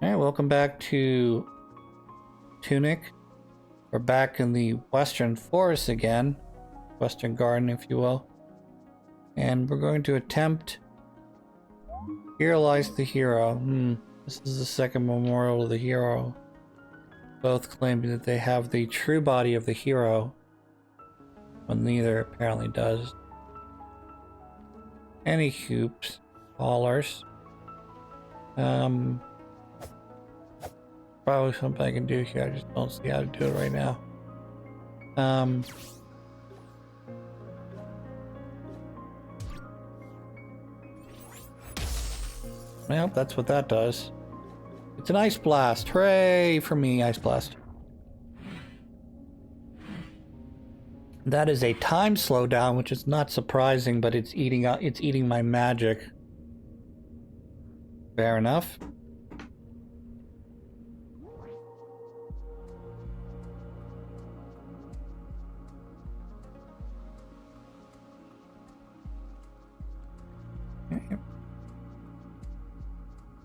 Alright, welcome back to Tunic. We're back in the Western Forest again. Western Garden, if you will. And we're going to attempt Here Lies the Hero. This is the second memorial of the hero. Both claiming that they have the true body of the hero, but neither apparently does. Any hoops, ballers. Probably something I can do here. I just don't see how to do it right now. Well, that's what that does. It's an ice blast. Hooray for me, ice blast. That is a time slowdown, which is not surprising, but it's eating my magic. Fair enough.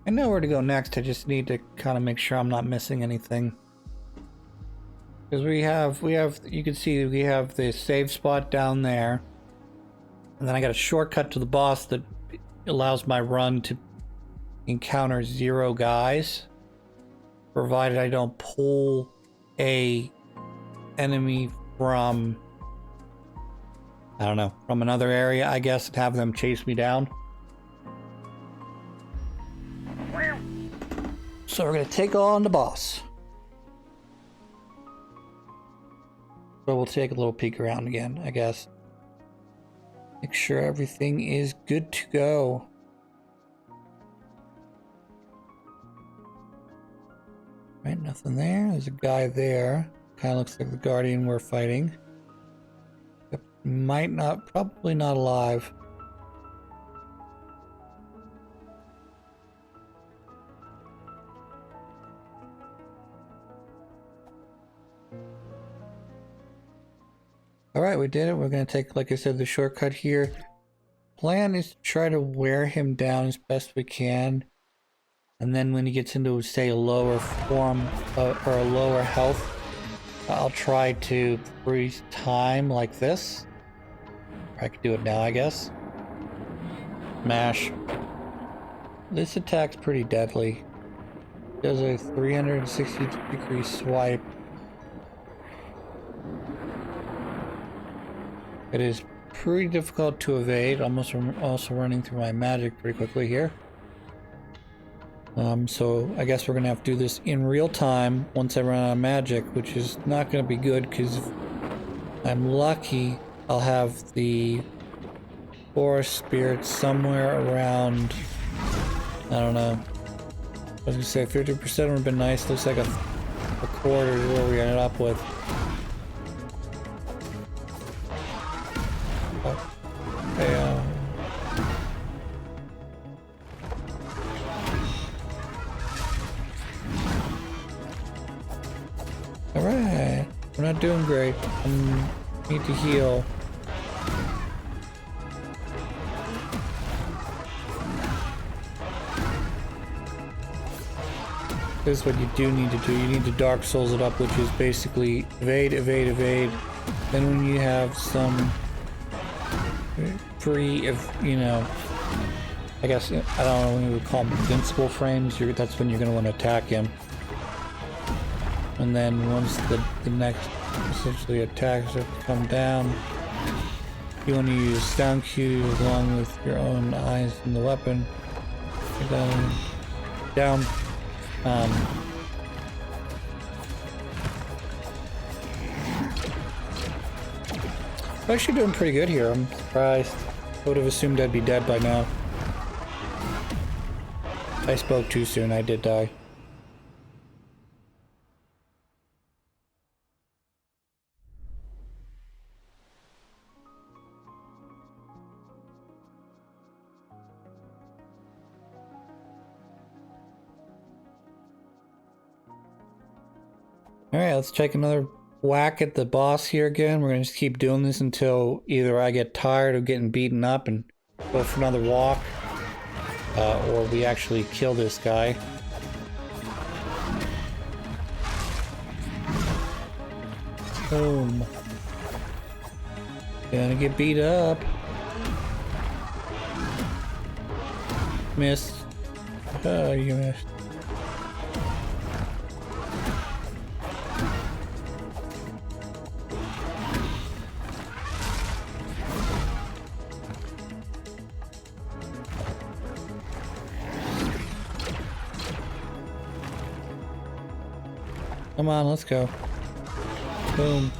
I know where to go next. I just need to kind of make sure I'm not missing anything. Because you can see we have the save spot down there. And then I got a shortcut to the boss that allows my run to encounter 0 guys. Provided I don't pull a enemy from, I don't know, from another area, I guess, and have them chase me down. So we're going to take on the boss. So we'll take a little peek around again, I guess. Make sure everything is good to go. Right, nothing there. There's a guy there. Kind of looks like the guardian we're fighting. Probably not alive. Alright, we did it. We're going to take, like I said, the shortcut here. Plan is to try to wear him down as best we can. And then when he gets into, say, a lower form or a lower health, I'll try to freeze time like this. I can do it now, I guess. Smash. This attack's pretty deadly. Does a 360-degree swipe. It is pretty difficult to evade. I'm also running through my magic pretty quickly here. So I guess we're gonna have to do this in real time once I run out of magic, which is not gonna be good because if I'm lucky, I'll have the forest spirit somewhere around, I don't know. I was gonna say 50% would have been nice. Looks like a quarter is where we ended up with. Alright, we're not doing great. I need to heal. This is what you do need to do. You need to Dark Souls it up, which is basically evade, evade, evade. Then when you have some free, you know, I guess, I don't know when you would call them invincible frames, that's when you're going to want to attack him. And then once the next essentially attacks have come down, you want to use sound cues along with your own eyes and the weapon. Down. I'm actually doing pretty good here. I'm surprised. I would have assumed I'd be dead by now. I spoke too soon. I did die. Alright, let's take another whack at the boss here again. We're gonna just keep doing this until either I get tired of getting beaten up and go for another walk, or we actually kill this guy. Boom. Gonna get beat up. Missed. Oh, you missed. Come on, let's go. Boom.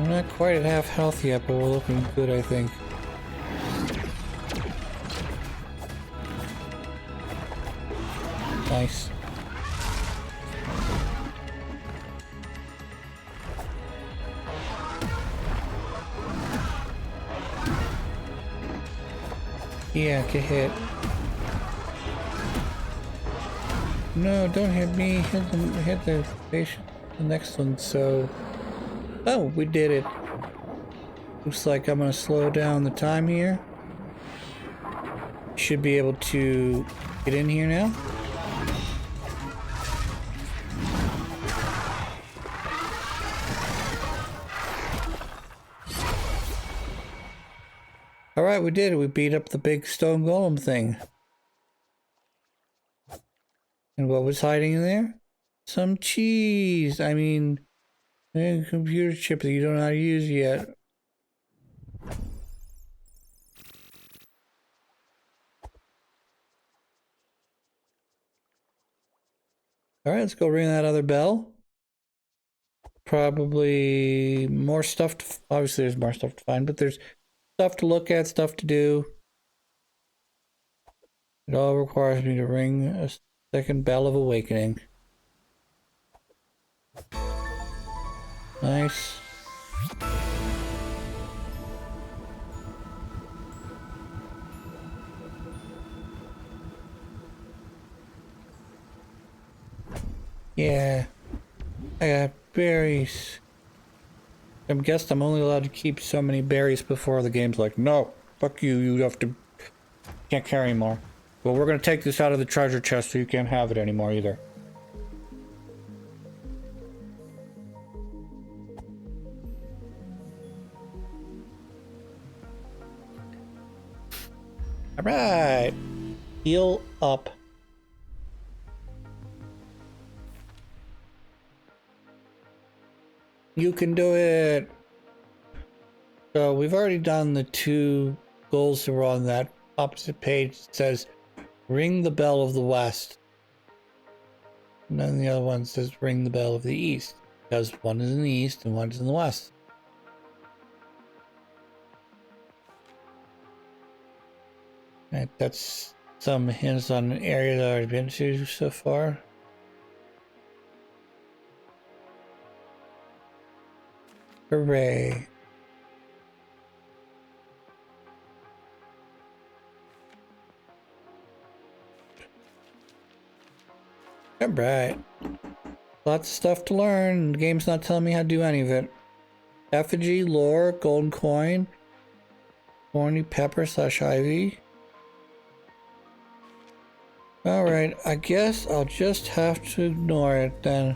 Not quite at half health yet, but we're looking good, I think. Nice. Yeah, get hit. No, don't hit me. Hit the patient. The next one. So, oh, we did it. Looks like I'm gonna slow down the time here. Should be able to get in here now. All right, we did it. We beat up the big stone golem thing. And what was hiding in there? Some cheese. I mean, a computer chip that you don't know how to use yet. All right, let's go ring that other bell. Probably more stuff to... Obviously, there's more stuff to find, but there's stuff to look at, stuff to do. It all requires me to ring a second bell of awakening. Nice. Yeah. I got berries. I'm guessed I'm only allowed to keep so many berries before the game's like, no, fuck you, you have to... Can't carry anymore. Well, we're gonna take this out of the treasure chest so you can't have it anymore either. Alright. Heal up. You can do it! So we've already done the 2 goals that were on that opposite page. It says, ring the bell of the west. And then the other one says, ring the bell of the east. Because one is in the east and one is in the west. Right, that's some hints on an area that I've been to so far. Hooray. Alright. Lots of stuff to learn. The game's not telling me how to do any of it. Effigy, lore, golden coin, thorny pepper / ivy. Alright, I guess I'll just have to ignore it then.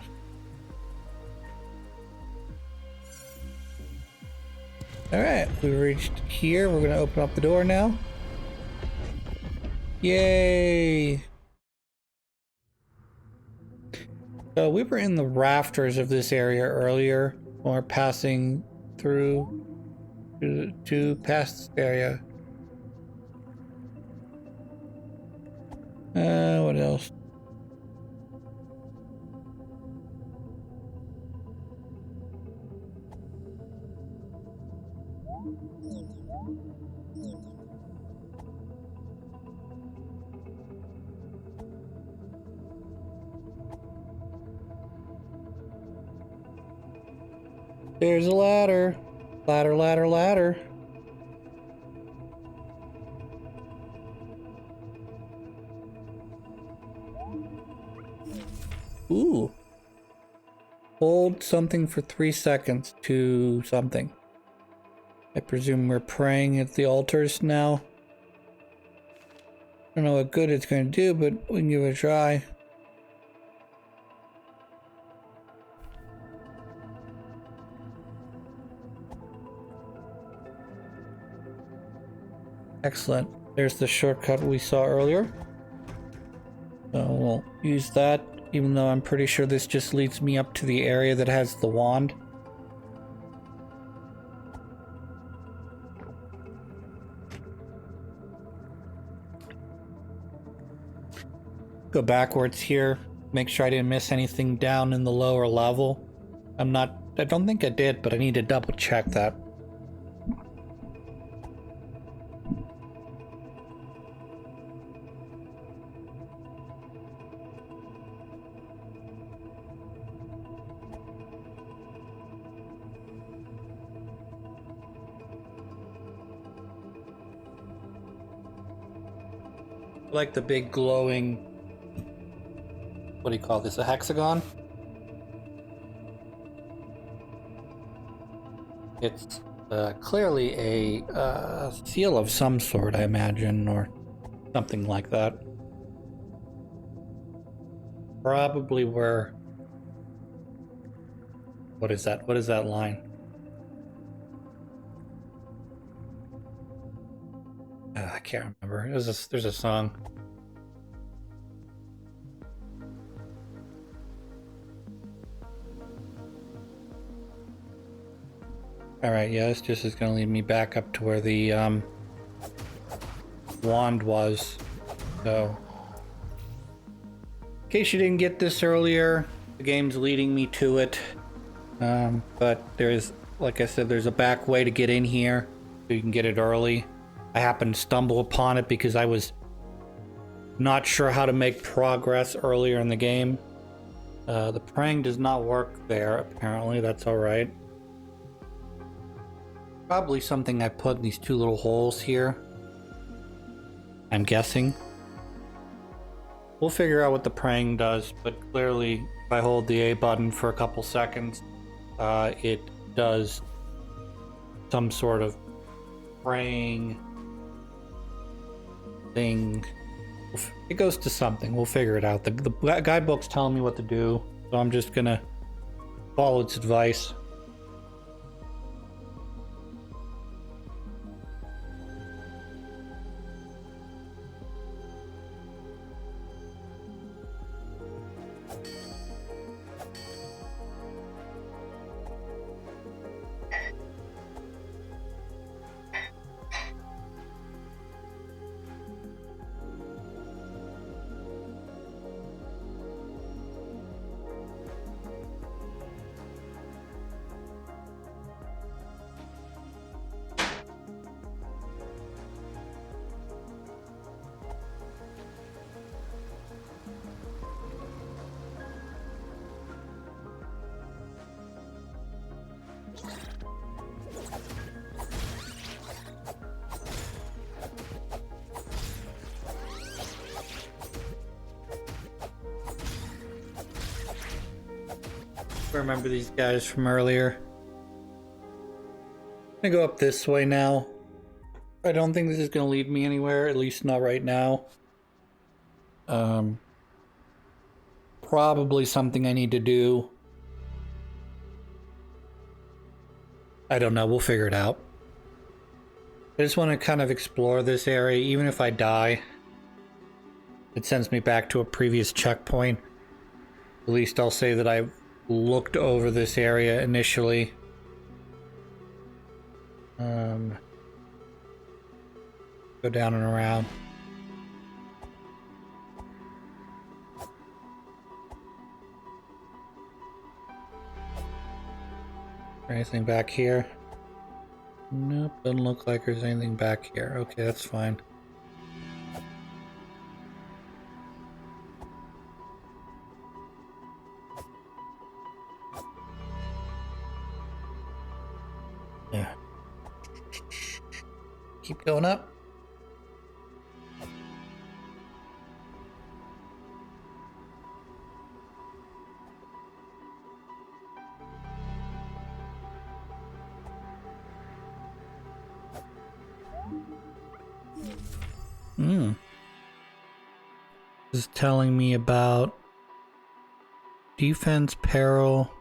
Alright, we reached here. We're gonna open up the door now. Yay! So we were in the rafters of this area earlier when we're passing through to past this area. What else? There's a ladder. Ladder, ladder, ladder. Ooh. Hold something for 3 seconds to something. I presume we're praying at the altars now. I don't know what good it's going to do, but we can give it a try. Excellent. There's the shortcut we saw earlier. So we'll use that, even though I'm pretty sure this just leads me up to the area that has the wand. Go backwards here. Make sure I didn't miss anything down in the lower level. I don't think I did, but I need to double check that. I like the big glowing, what do you call this, a hexagon? It's clearly a seal of some sort, I imagine, or something like that. Probably where... What is that? What is that line? I can't remember. There's a song. Alright, yeah, this just is going to lead me back up to where the wand was. So, in case you didn't get this earlier, the game's leading me to it. But there's, like I said, there's a back way to get in here, so you can get it early. I happened to stumble upon it because I was not sure how to make progress earlier in the game. The praying does not work there, apparently. That's alright. Probably something I put in these two little holes here. I'm guessing. We'll figure out what the praying does, but clearly if I hold the A button for a couple seconds, it does some sort of praying thing. It goes to something. We'll figure it out. The guidebook's telling me what to do, so I'm just gonna follow its advice. Remember these guys from earlier. I'm gonna go up this way now. I don't think this is gonna lead me anywhere, at least not right now. Probably something I need to do. I don't know, we'll figure it out. I just want to kind of explore this area, even if I die. It sends me back to a previous checkpoint. At least I'll say that I looked over this area initially. Go down and around. Anything back here? Nope, doesn't look like there's anything back here. Okay, that's fine. Yeah. Keep going up. This is telling me about defense, peril,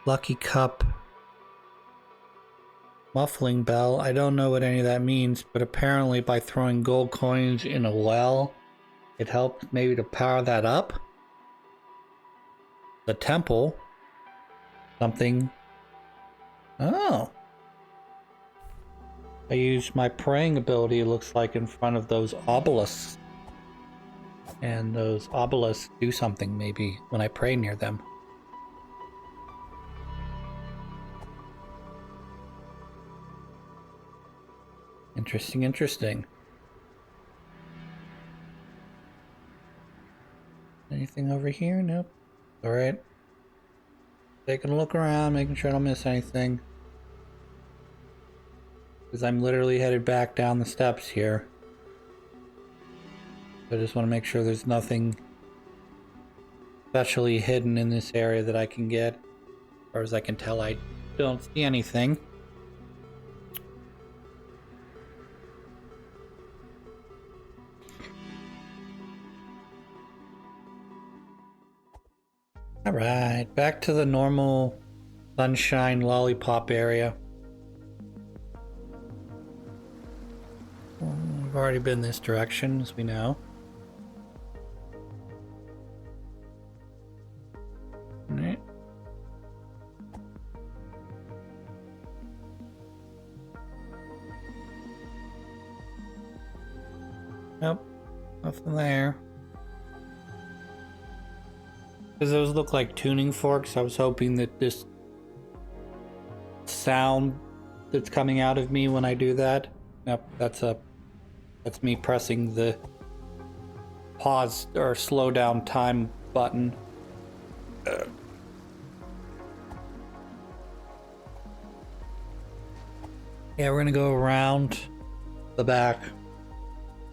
lucky cup, muffling bell. I don't know what any of that means, but apparently by throwing gold coins in a well, it helped maybe to power that up. The temple. Something. Oh. I used my praying ability, it looks like, in front of those obelisks. And those obelisks do something, maybe, when I pray near them. Interesting, interesting. Anything over here? Nope. Alright. Taking a look around, making sure I don't miss anything. Because I'm literally headed back down the steps here. I just want to make sure there's nothing especially hidden in this area that I can get. As far as I can tell, I don't see anything. Alright, back to the normal sunshine lollipop area. We've already been this direction, as we know. Alright. Nope, nothing there. Because those look like tuning forks, I was hoping that this sound that's coming out of me when I do that. Nope, that's me pressing the pause or slow down time button. Yeah, we're gonna go around the back.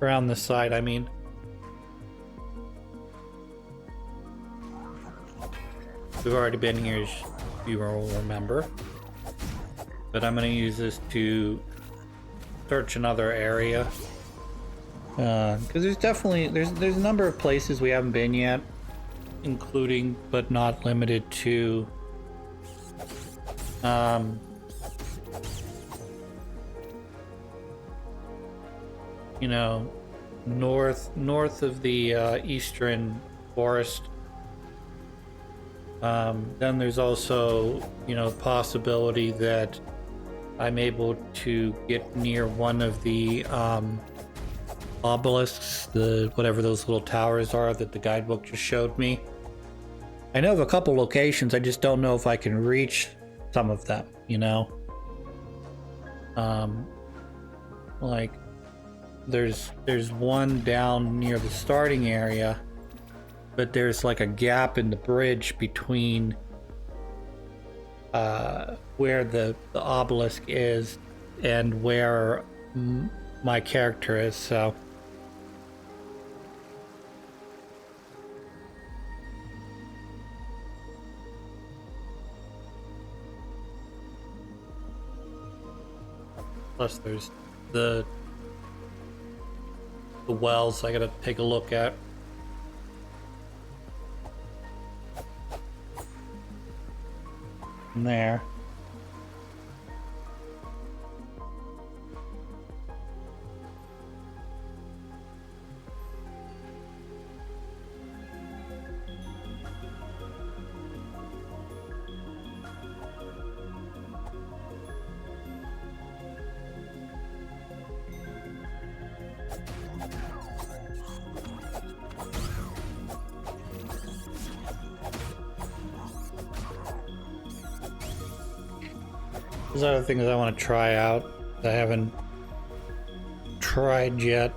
Around the side, I mean. We've already been here, as you will remember. But I'm gonna use this to search another area. Because there's definitely, there's a number of places we haven't been yet. Including, but not limited to, you know, north of the eastern forest. Then there's also, you know, possibility that I'm able to get near one of the obelisks, the whatever those little towers are that the guidebook just showed me. I know of a couple locations, I just don't know if I can reach some of them, you know? Like there's one down near the starting area, but there's like a gap in the bridge between where the obelisk is and where my character is, so plus there's the wells I gotta take a look at. From there. There's other things I want to try out that I haven't tried yet.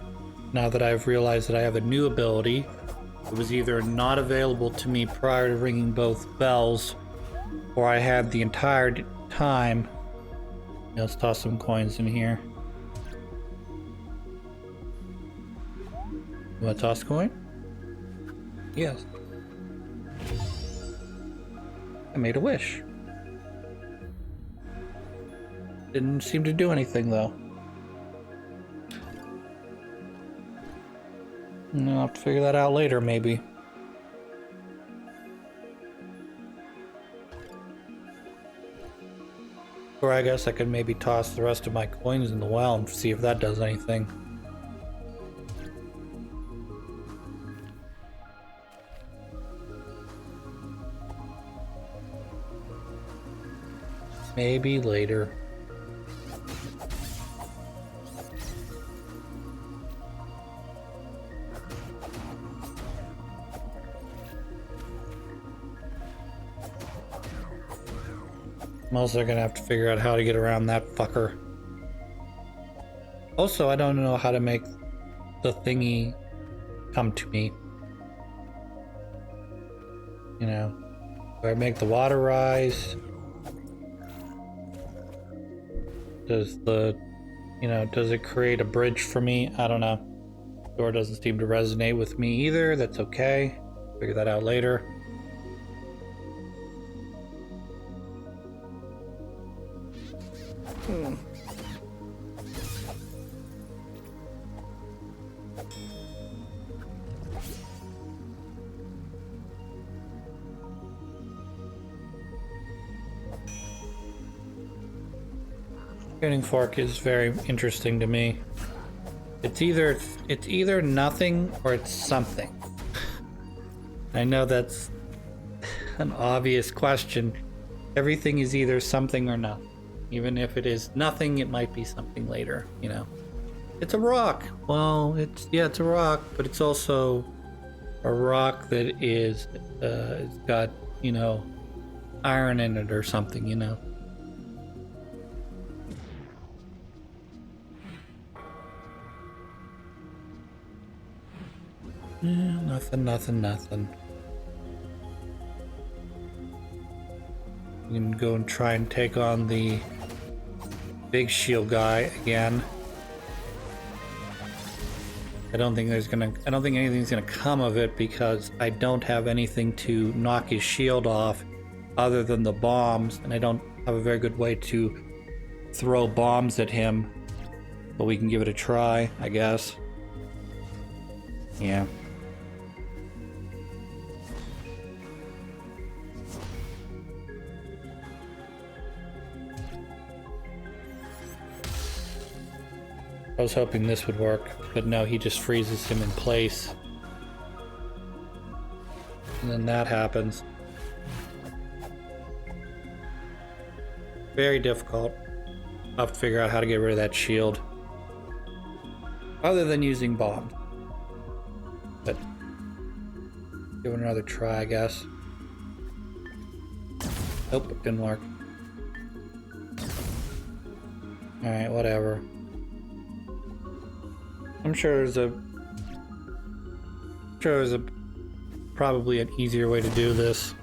Now that I've realized that I have a new ability, it was either not available to me prior to ringing both bells, or I had the entire time. Yeah, let's toss some coins in here. You want to toss a coin? Yes. I made a wish. Didn't seem to do anything though. I'll have to figure that out later, maybe. Or I guess I could maybe toss the rest of my coins in the well and see if that does anything. Maybe later. I'm also gonna have to figure out how to get around that fucker. Also, I don't know how to make the thingy come to me. You know, do I make the water rise? Does the, does it create a bridge for me? I don't know. Door doesn't seem to resonate with me either. That's okay. Figure that out later. Tuning fork is very interesting to me. It's either nothing or it's something. I know that's an obvious question. Everything is either something or nothing. Even if it is nothing, it might be something later, you know. It's a rock. Well, it's a rock, but it's also a rock that is it's got, iron in it or something, you know. Nothing. You can go and try and take on the big shield guy again. I don't think anything's gonna come of it because I don't have anything to knock his shield off other than the bombs, and I don't have a very good way to throw bombs at him. But we can give it a try, I guess. Yeah. I was hoping this would work, but no, he just freezes him in place. And then that happens. Very difficult. I'll have to figure out how to get rid of that shield. Other than using bombs. But give it another try, I guess. Nope, it didn't work. Alright, whatever. I'm sure there's probably an easier way to do this.